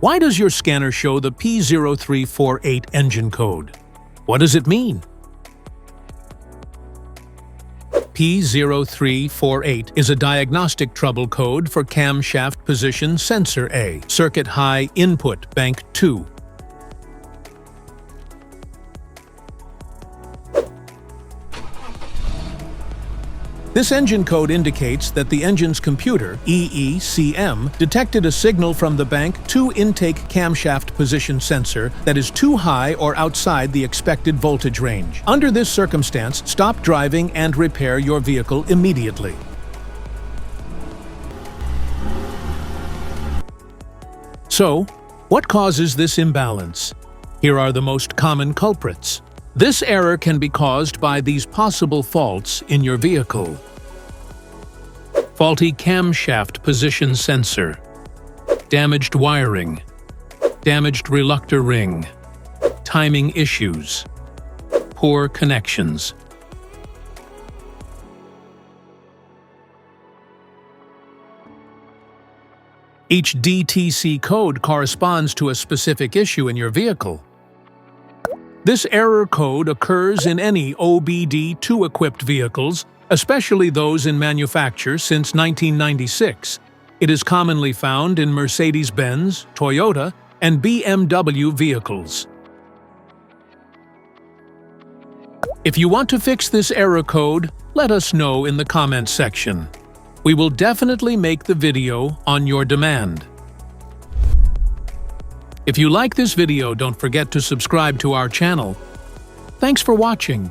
Why does your scanner show the P0348 engine code? What does it mean? P0348 is a diagnostic trouble code for Camshaft Position Sensor A, Circuit High Input Bank 2. This engine code indicates that the engine's computer, EECM, detected a signal from the Bank 2 intake camshaft position sensor that is too high or outside the expected voltage range. Under this circumstance, stop driving and repair your vehicle immediately. So, what causes this imbalance? Here are the most common culprits. This error can be caused by these possible faults in your vehicle. Faulty camshaft position sensor, damaged wiring, damaged reluctor ring, timing issues, poor connections. Each DTC code corresponds to a specific issue in your vehicle. This error code occurs in any OBD2 equipped vehicles, especially those in manufacture since 1996. It is commonly found in Mercedes-Benz, Toyota, and BMW vehicles. If you want to fix this error code, let us know in the comments section. We will definitely make the video on your demand. If you like this video, don't forget to subscribe to our channel. Thanks for watching.